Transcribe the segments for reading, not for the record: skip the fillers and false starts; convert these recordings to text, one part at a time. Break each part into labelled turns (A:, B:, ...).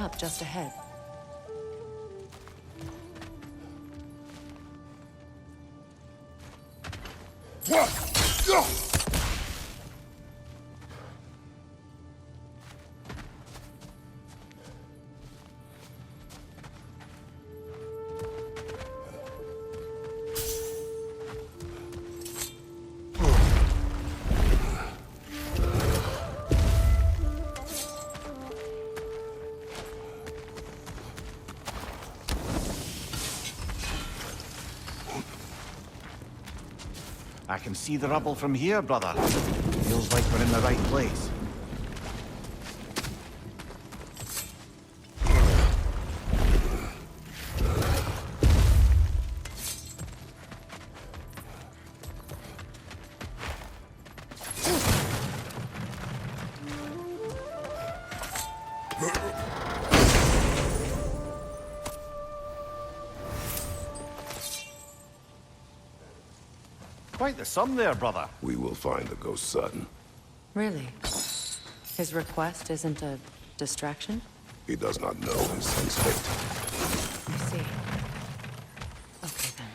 A: up just ahead.
B: I can see the rubble from here, brother. Feels like we're in the right place. Quite the sum there, brother.
C: We will find the ghost son.
A: Really? His request isn't a distraction?
C: He does not know his son's fate.
A: I see. Okay, then.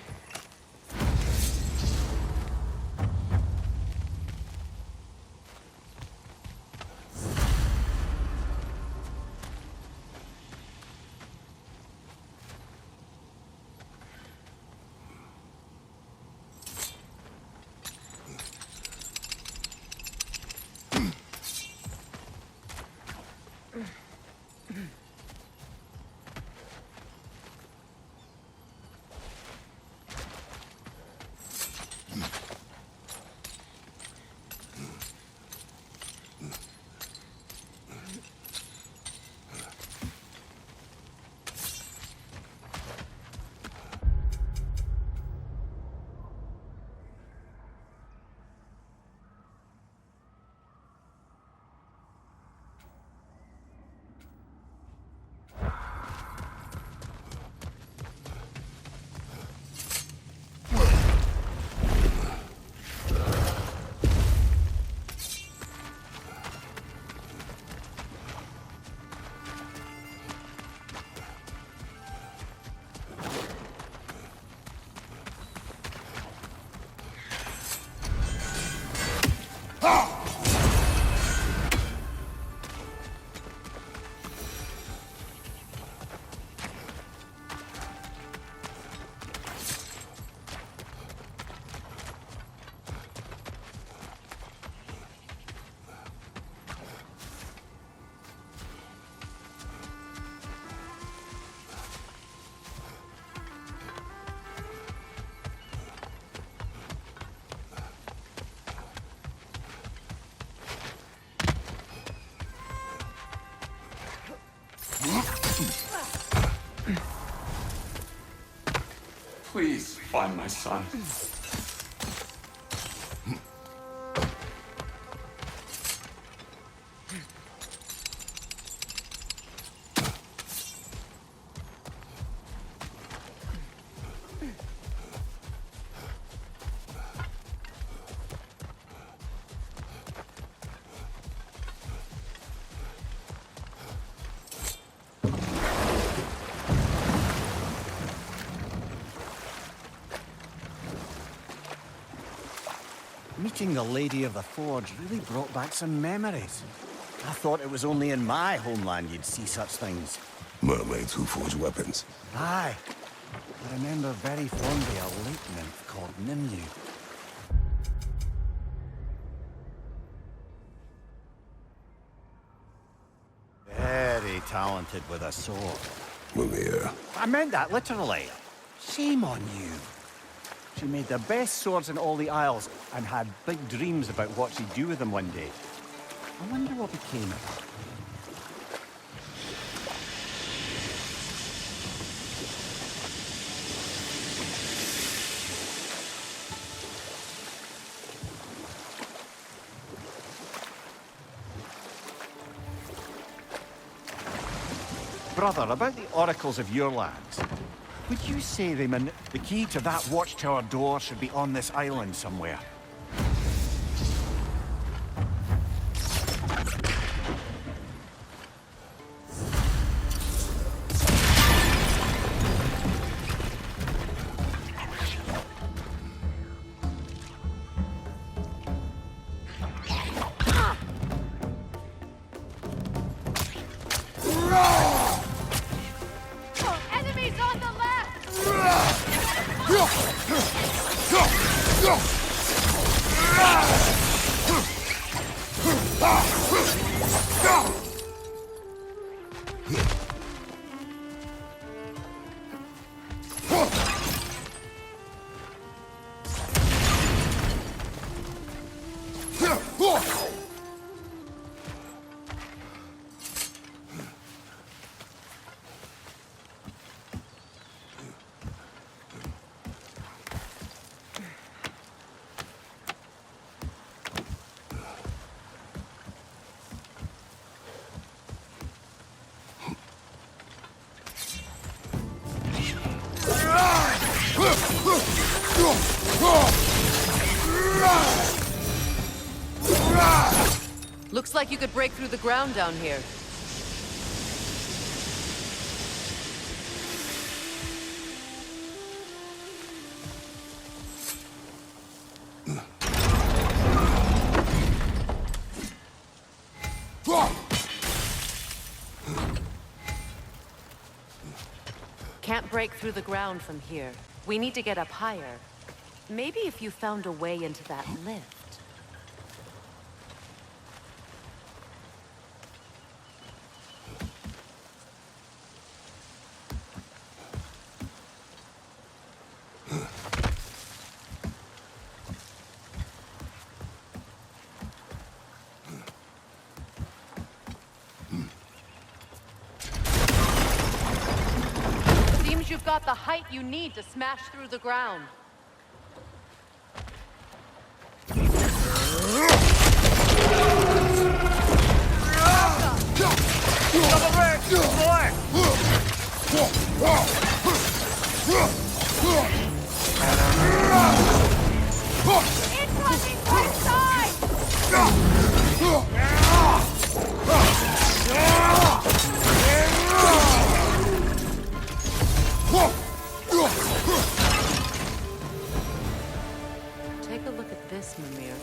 D: Please find my son.
B: Meeting the Lady of the Forge really brought back some memories. I thought it was only in my homeland you'd see such things.
C: Mermaids who forge weapons.
B: Aye. I remember very fondly a lake nymph called Nimue. Very talented with a sword.
C: Mimir.
B: I meant that literally. Shame on you. She made the best swords in all the Isles and had big dreams about what she'd do with them one day. I wonder what became of her. Brother, about the oracles of your lands. Would you say the key to that watchtower door should be on this island somewhere?
A: Looks like you could break through the ground down here. Can't break through the ground from here. We need to get up higher. Maybe if you found a way into that lift. You've got the height you need to smash through the ground. Incoming right side! Take a look at this, Mimir.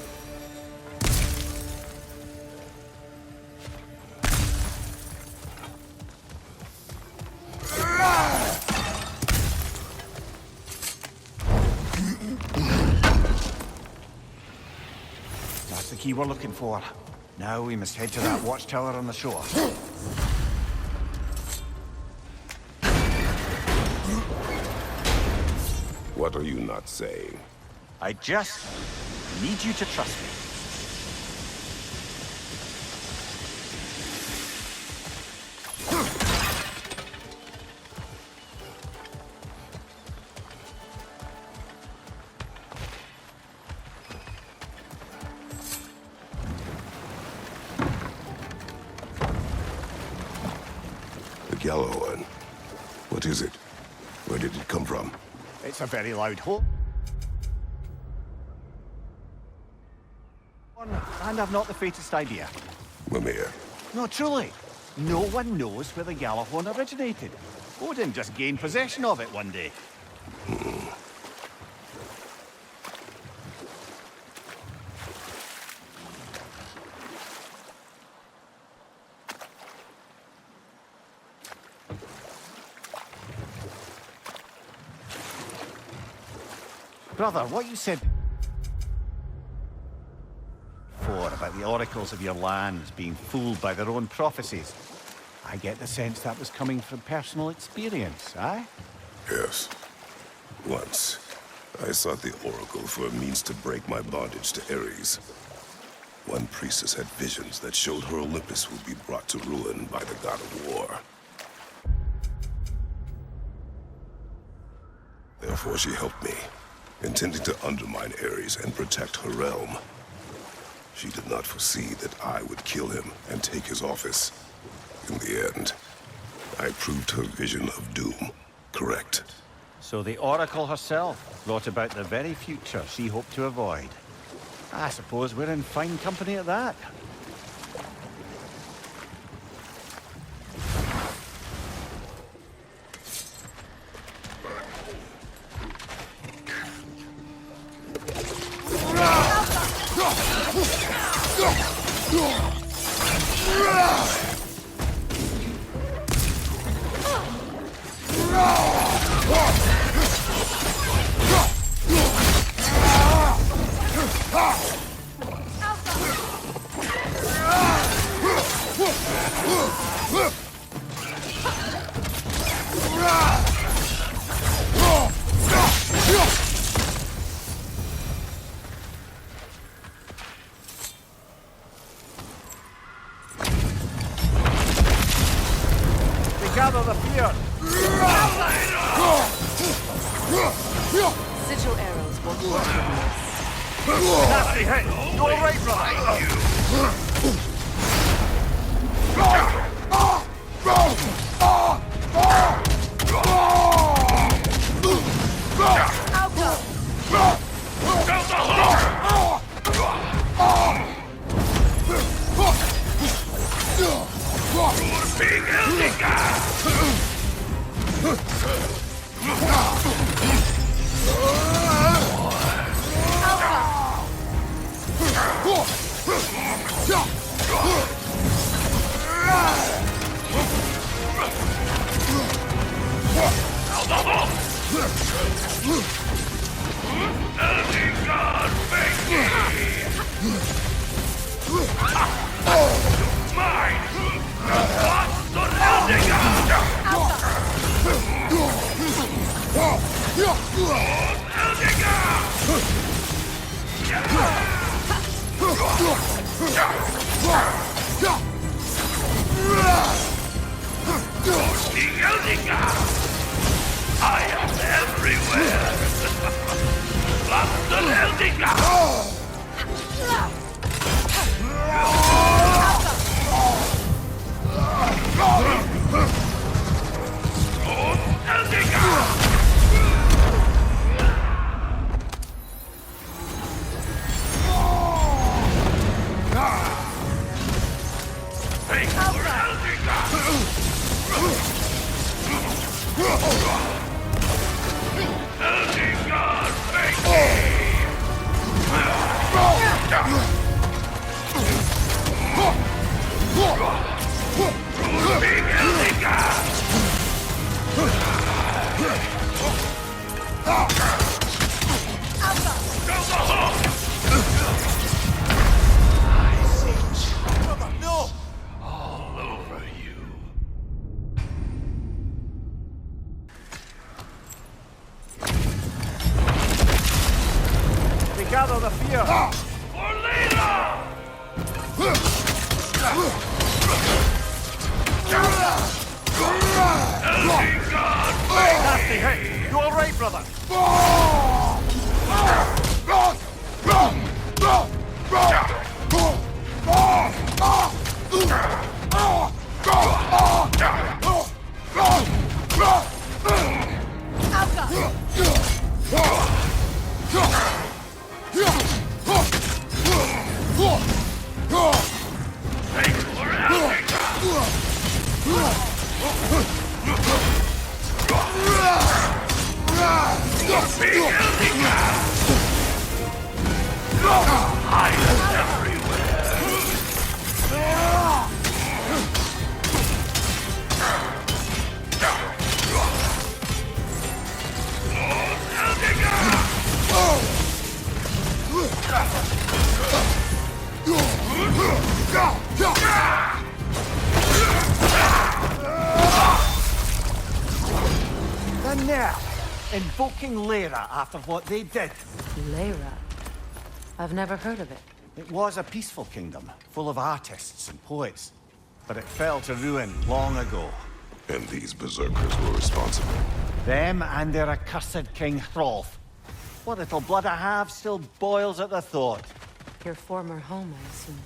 B: That's the key we're looking for. Now we must head to that watchtower on the shore.
C: What are you not saying?
B: I just need you to trust me.
C: The yellow one. What is it? Where did it come from?
B: It's a very loud hole. And I've not the faintest idea.
C: Mimir.
B: No, truly. No one knows where the Gjallarhorn originated. Odin just gained possession of it one day. Brother, what you said before about the oracles of your lands being fooled by their own prophecies, I get the sense that was coming from personal experience, aye?
C: Yes. Once, I sought the Oracle for a means to break my bondage to Ares. One priestess had visions that showed her Olympus would be brought to ruin by the god of war. Therefore she helped me, intending to undermine Ares and protect her realm. She did not foresee that I would kill him and take his office. In the end, I proved her vision of doom correct.
B: So the Oracle herself brought about the very future she hoped to avoid. I suppose we're in fine company at that. gather the fear!
A: Sigil arrows won't work with this.
B: Nasty hit! You alright, brother?
E: I am everywhere! Lost an all over you.
B: We gather the fear!
E: For later!
B: Nasty hit! You alright, brother? And now, invoking Lyra after what they did.
A: Lyra. I've never heard of it.
B: It was a peaceful kingdom, full of artists and poets. But it fell to ruin long ago.
C: And these berserkers were responsible.
B: Them and their accursed King Hrolf. What little blood I have still boils at the thought.
A: Your former home, I assume.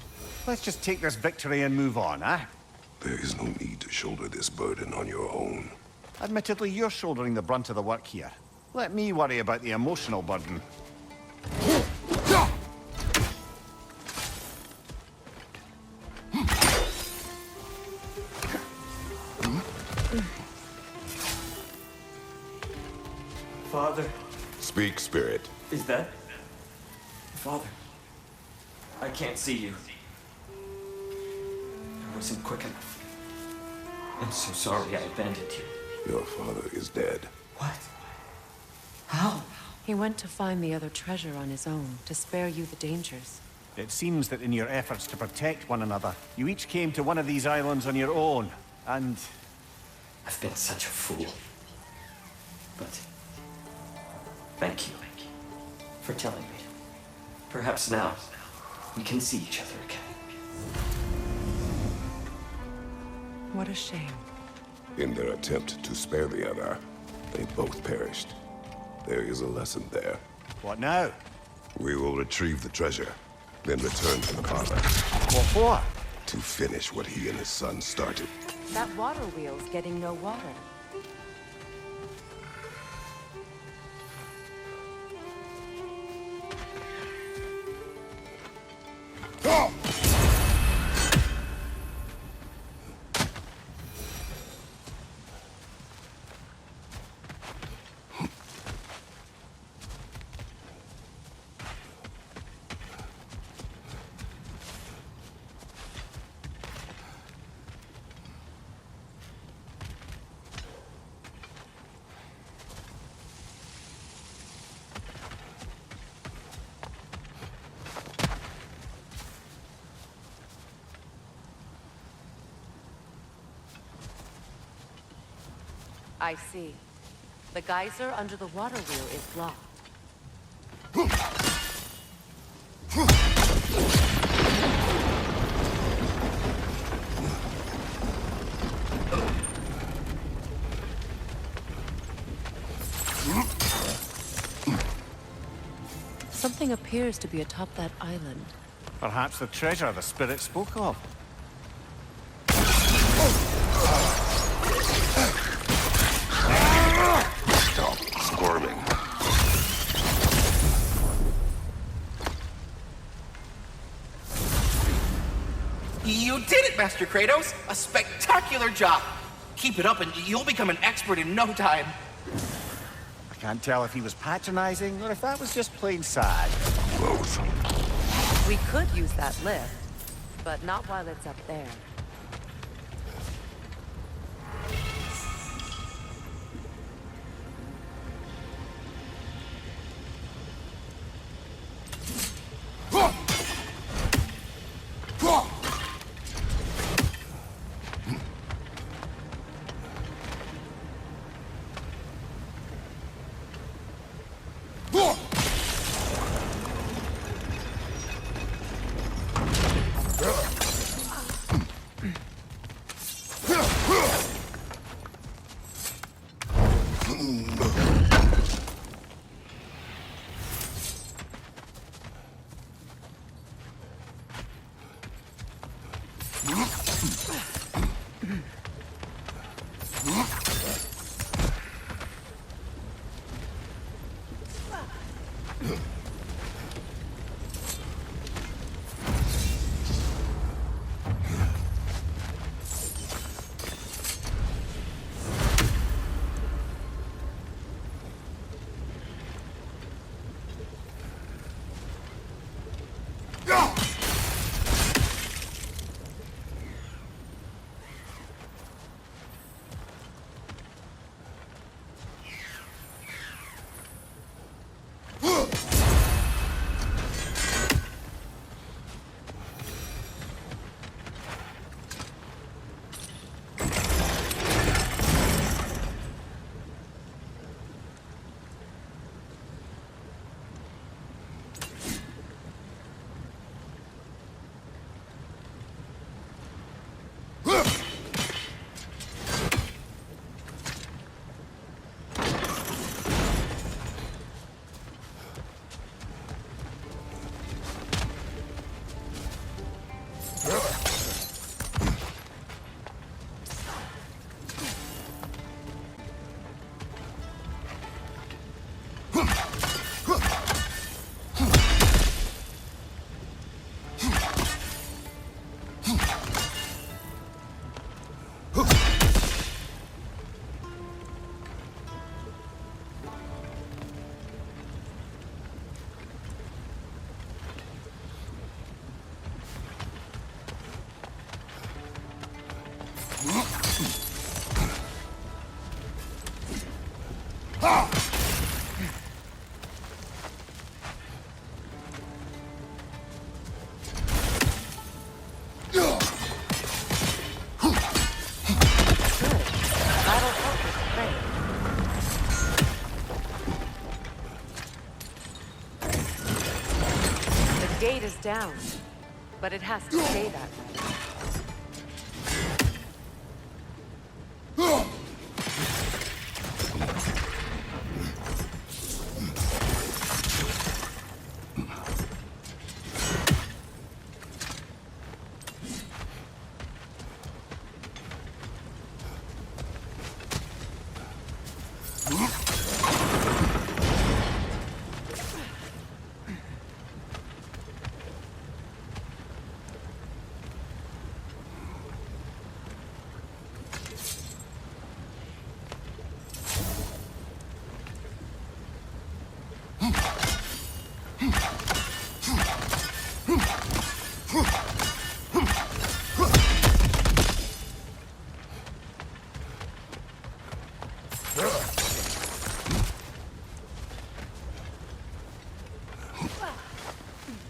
B: Let's just take this victory and move on, eh?
C: There is no need to shoulder this burden on your own.
B: Admittedly, you're shouldering the brunt of the work here. Let me worry about the emotional burden.
D: Father,
C: Speak, spirit.
D: is that? Father, I can't see you. I wasn't quick enough. I'm so sorry I abandoned you.
C: Your father is dead.
D: What? How?
A: He went to find the other treasure on his own, to spare you the dangers.
B: It seems that in your efforts to protect one another, you each came to one of these islands on your own, and...
D: I've been such a fool. But... thank you for telling me. Perhaps now, we can see each other again.
A: What a shame.
C: In their attempt to spare the other, they both perished. There is a lesson there.
B: What now?
C: We will retrieve the treasure, then return to the carver
B: What for?
C: to finish what he and his son started.
A: That water wheel's getting no water. I see. The geyser under the water wheel is blocked. Something appears to be atop that island.
B: Perhaps the treasure the spirit spoke of.
C: Stop squirming.
F: You did it, Master Kratos! A spectacular job! Keep it up and you'll become an expert in no time.
B: I can't tell if he was patronizing or if that was just plain sad.
C: Both.
A: We could use that lift, but not while it's up there. Gate is down, but it has to stay that way.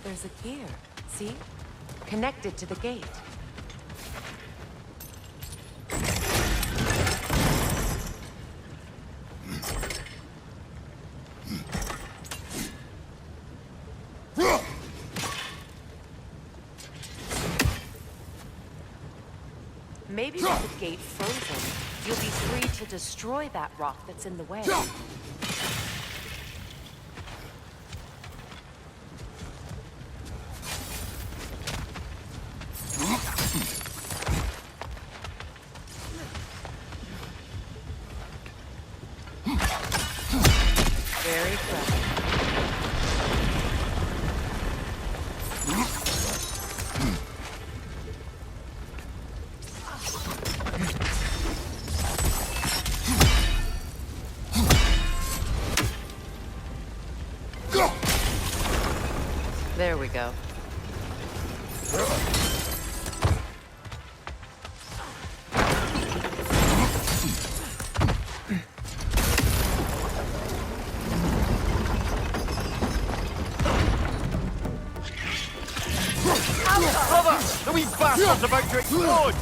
A: There's a gear, see? Connected to the gate. Maybe with the gate frozen, you'll be free to destroy that rock that's in the way. Very clever. There we go.
B: Brother! The wee bastard's about to explode!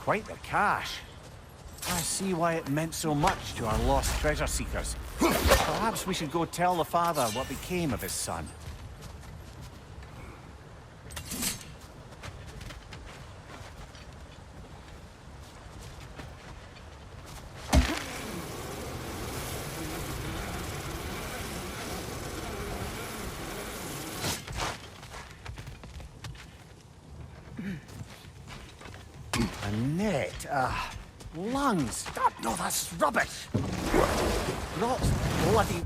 B: Quite the cache. I see why it meant so much to our lost treasure seekers. Perhaps we should go tell the father what became of his son. A net, lungs. Oh, no, that's rubbish. Not bloody...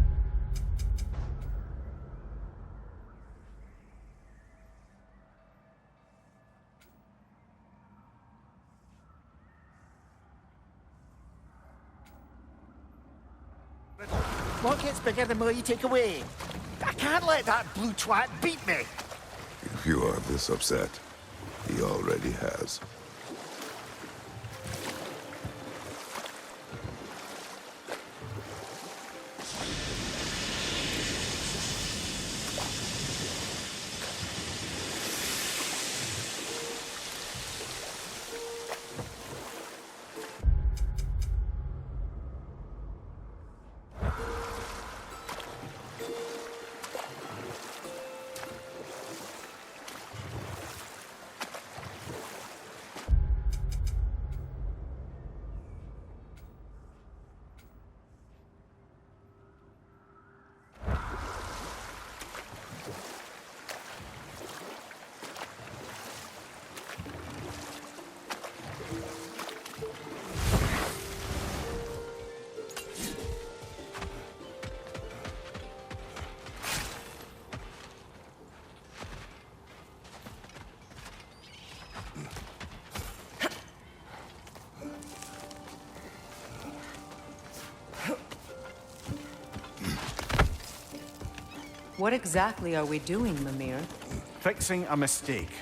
B: What gets bigger the more you take away? I can't let that blue twat beat me.
C: If you are this upset, he already has.
A: What exactly are we doing, Mimir?
B: Fixing a mistake.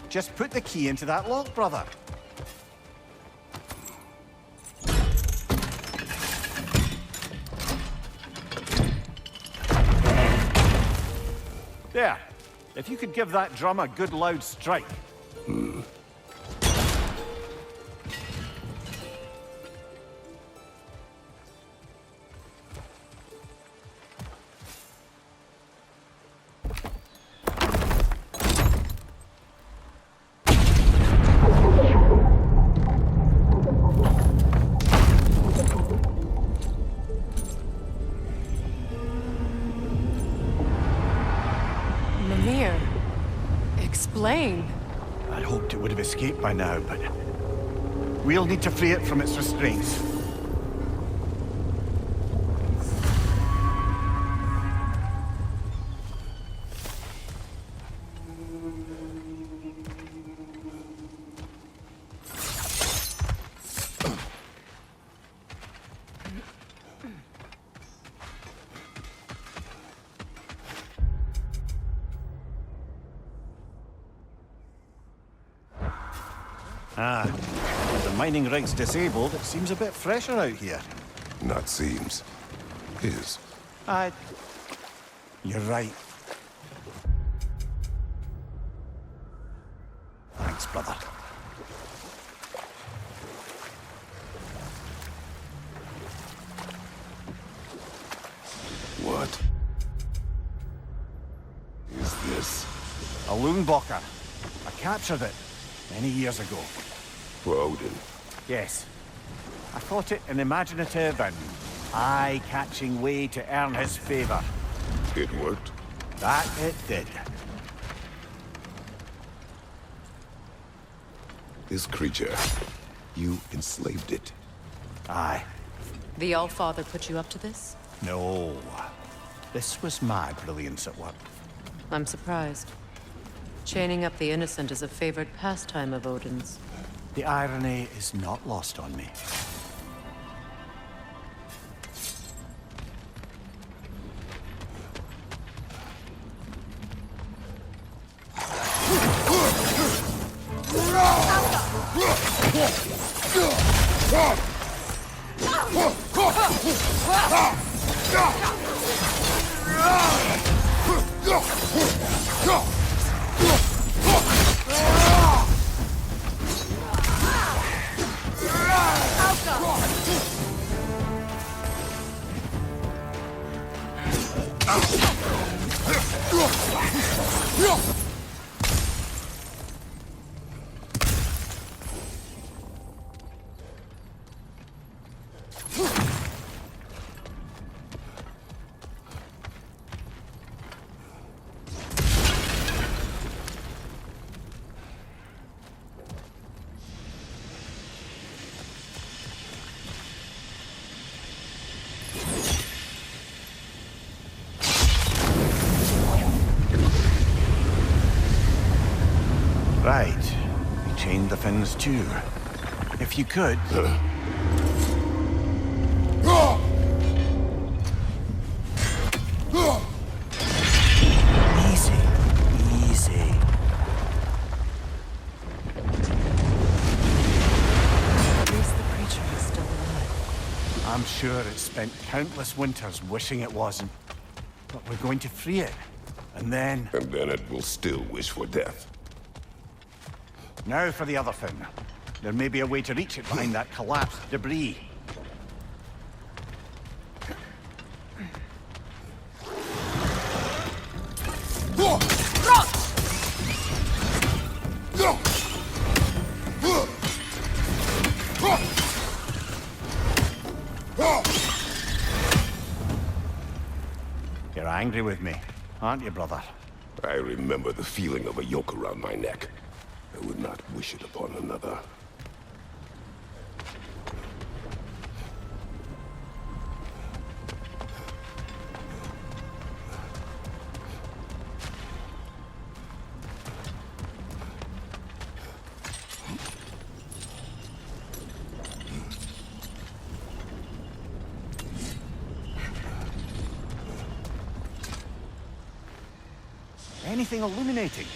B: Just put the key into that lock, brother. There. If you could give that drum a good loud strike.
A: Mir, explain.
B: I'd hoped it would have escaped by now, but we'll need to free it from its restraints. Ah, with the mining rigs disabled, it seems a bit fresher out here.
C: Not seems. Is.
B: You're right. Thanks, brother.
C: What is this?
B: A Loonbocker. I captured it many years ago.
C: For Odin.
B: Yes. I thought it an imaginative and eye-catching way to earn his favor.
C: It worked?
B: That it did.
C: This creature, you enslaved it.
B: Aye.
A: The Allfather put you up to this?
B: No. This was my brilliance at work.
A: I'm surprised. Chaining up the innocent is a favored pastime of Odin's.
B: The irony is not lost on me. Right. You chained the fins too. If you could... Easy. Easy.
A: At least the creature is still alive.
B: I'm sure it spent countless winters wishing it wasn't. But we're going to free it. And then...
C: And then it will still wish for death.
B: Now for the other fin. There may be a way to reach it behind that collapsed debris. You're angry with me, aren't you, brother?
C: I remember the feeling of a yoke around my neck. I would not wish it upon another.
B: Anything illuminating?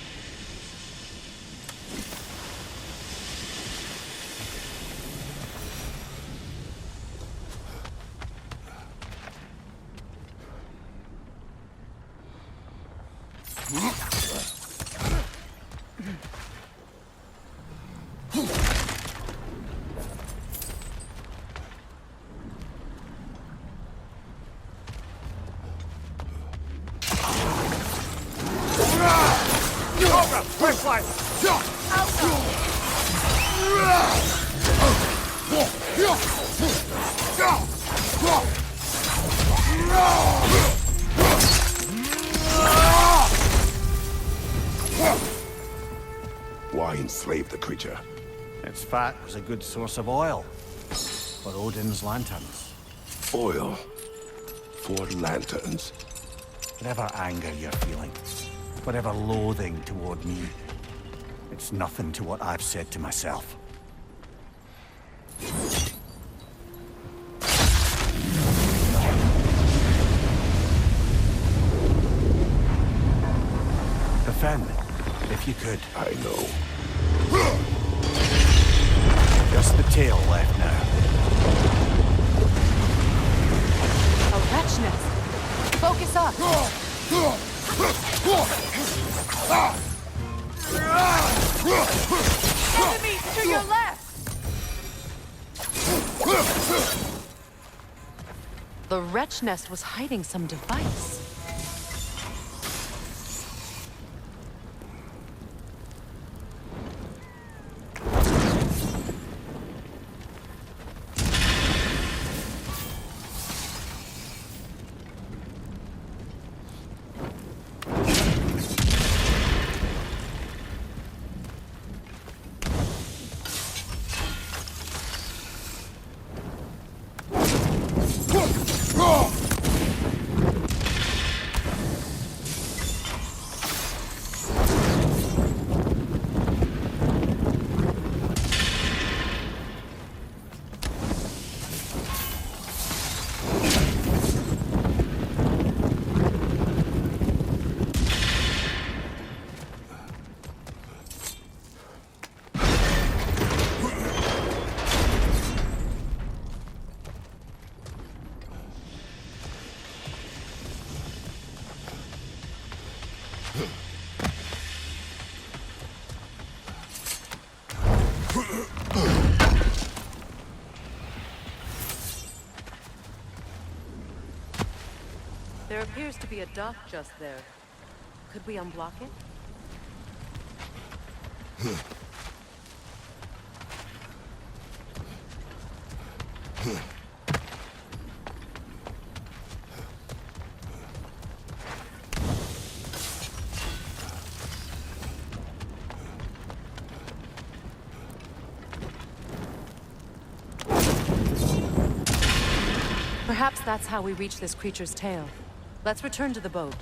C: Why enslave the creature?
B: Its fat was a good source of oil for Odin's lanterns.
C: Oil. For lanterns.
B: Whatever anger you're feeling, whatever loathing toward me, it's nothing to what I've said to myself. Defend, if you could.
C: I know.
B: Just the tail left now.
A: A wretch nest. Focus up. Enemies to your left. The wretch nest was hiding some device. There appears to be a dock just there. Could we unblock it? Perhaps that's how we reach this creature's tail. Let's return to the boat.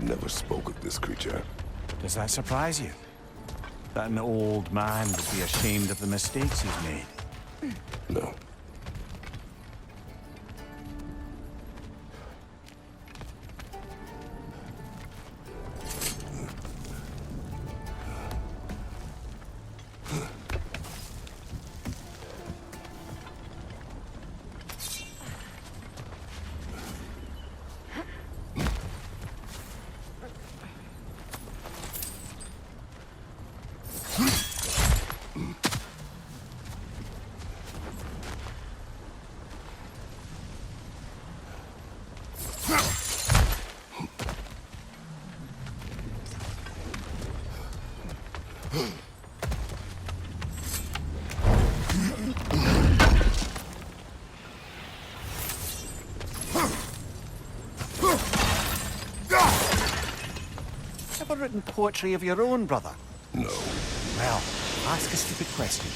C: Never spoke of this creature.
B: Does that surprise you? That an old man would be ashamed of the mistakes he's made?
C: No.
B: Ever written poetry of your own, brother?
C: No.
B: Well, ask a stupid question.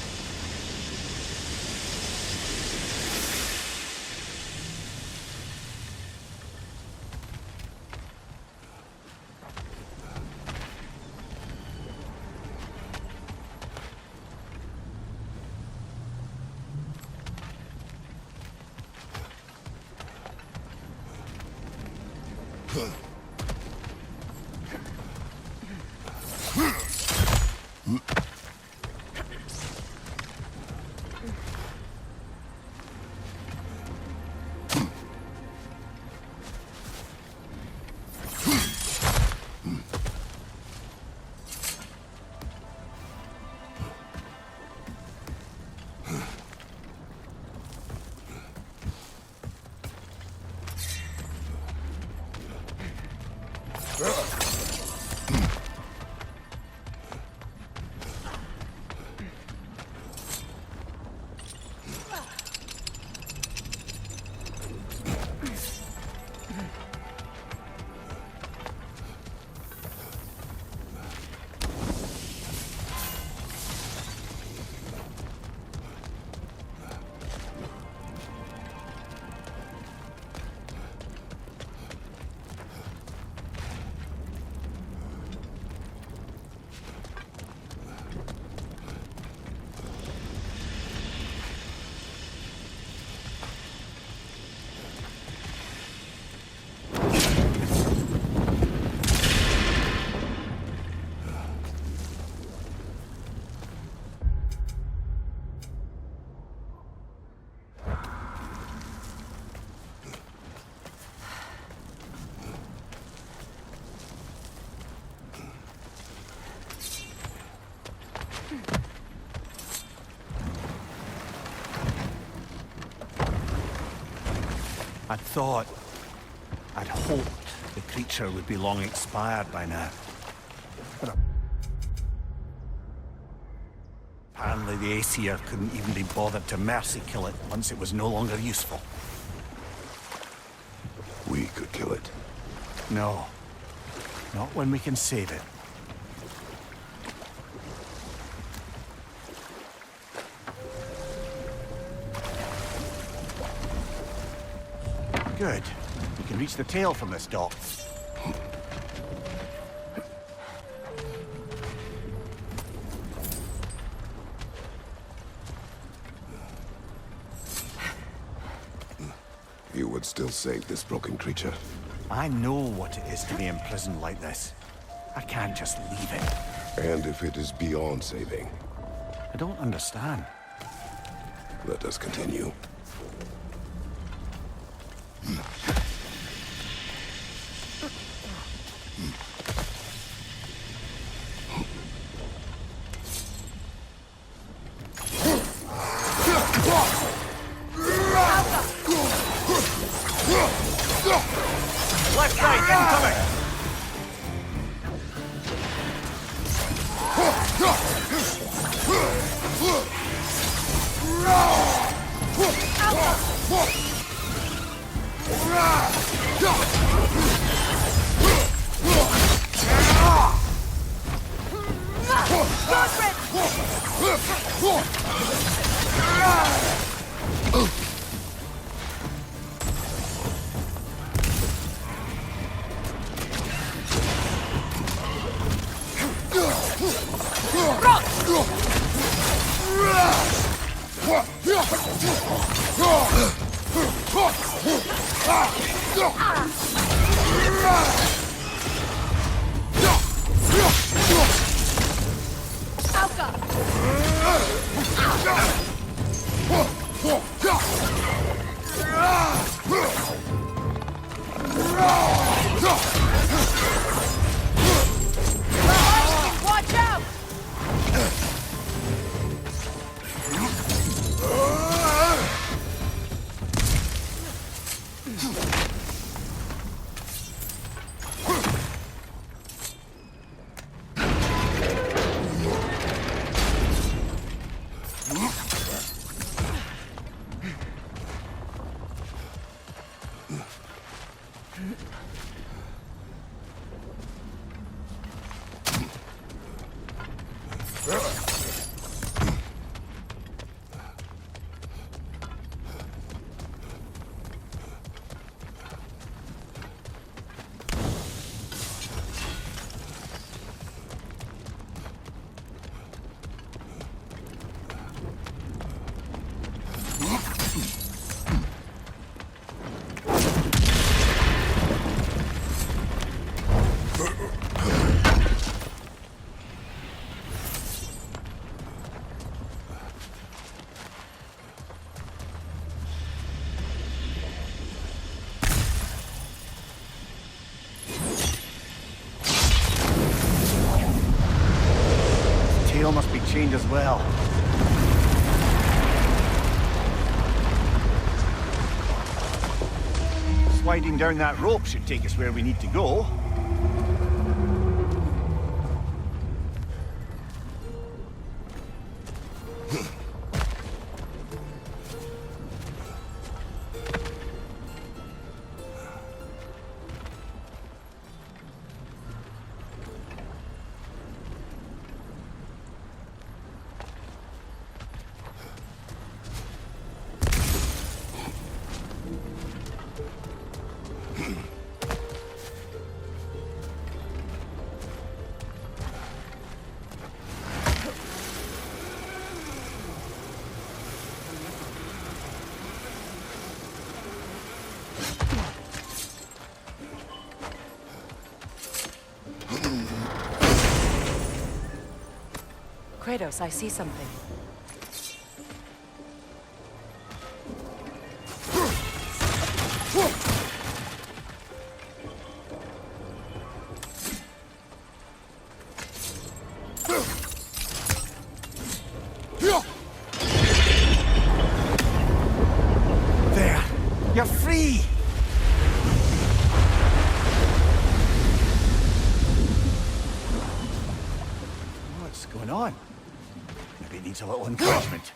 B: I'd hoped the creature would be long expired by now. But apparently the Aesir couldn't even be bothered to mercy kill it once it was no longer useful.
C: We could kill it.
B: No. Not when we can save it. Good. We can reach the tail from this dock.
C: You would still save this broken creature?
B: I know what it is to be imprisoned like this. I can't just leave it.
C: And if it is beyond saving?
B: I don't understand.
C: Let us continue.
B: Left side, incoming!
A: Watch out!
B: Tail must be chained as well. Sliding down that rope should take us where we need to go.
A: Kratos, I see something.
B: There! You're free! needs a little encouragement.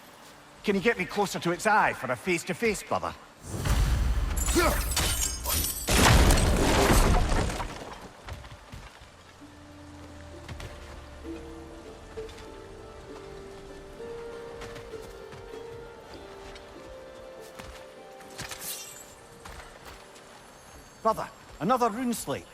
B: Can you get me closer to its eye for a face-to-face, brother? Brother, another rune slate.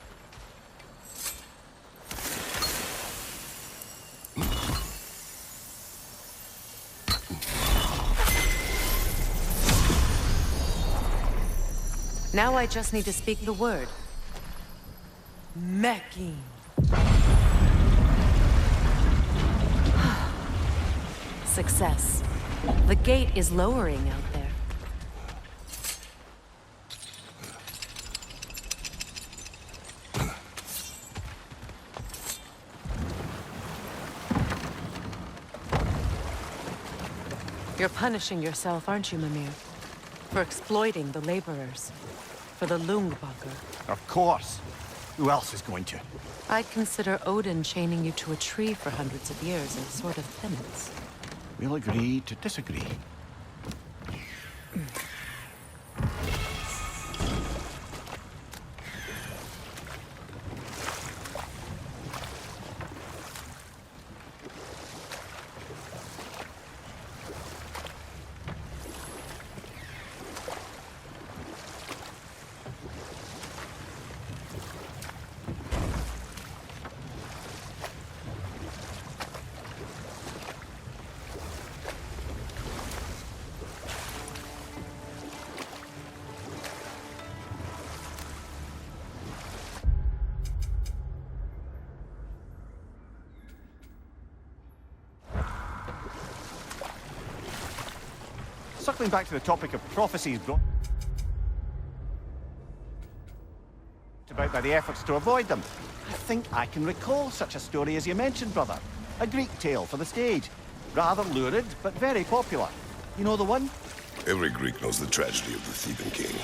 A: Now I just need to speak the word. Mecking. Success. The gate is lowering out there. You're punishing yourself, aren't you, Mimir? For exploiting the laborers. For the Lungbacher.
B: Of course. Who else is going to?
A: I'd consider Odin chaining you to a tree for hundreds of years as a sort of penance.
B: We'll agree to disagree. Circling back to the topic of prophecies brought about by the efforts to avoid them, I think I can recall such a story as you mentioned, brother. A Greek tale for the stage. Rather lurid, but very popular. You know the one?
C: Every Greek knows the tragedy of the Theban king.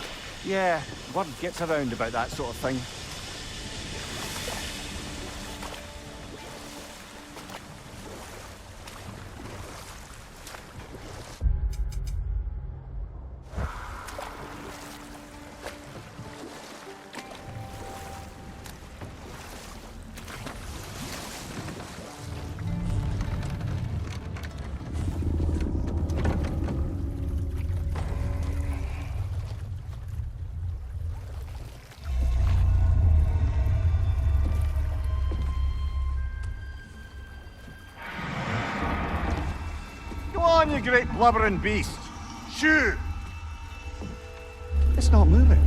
B: Yeah, word gets around about that sort of thing. Go on, you great blubbering beast! Shoo! It's not moving.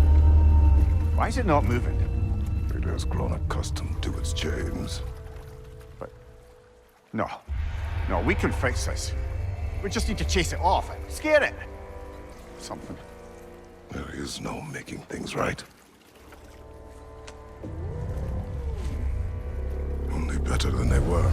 B: Why is it not moving?
C: It has grown accustomed to its chains.
B: But... No. No, we can fix this. We just need to chase it off and scare it. Something.
C: There is no making things right. Only better than they were.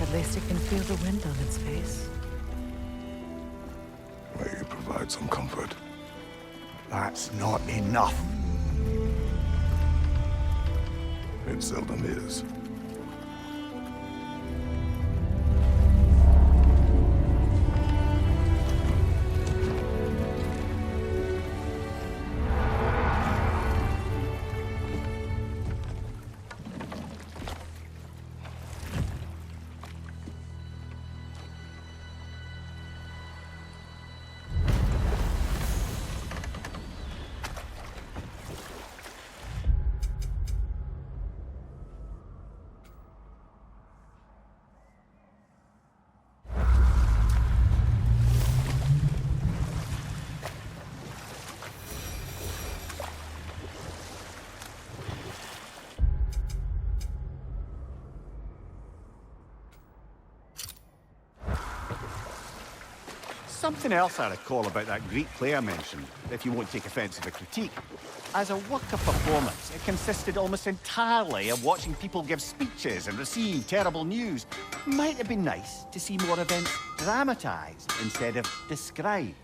A: At least it can feel the wind on its face.
C: May you provide some comfort.
B: That's not enough.
C: It seldom is.
B: Something else I recall about that Greek play I mentioned, if you won't take offence to the critique. As a work of performance, it consisted almost entirely of watching people give speeches and receive terrible news. Might have been nice to see more events dramatised instead of described.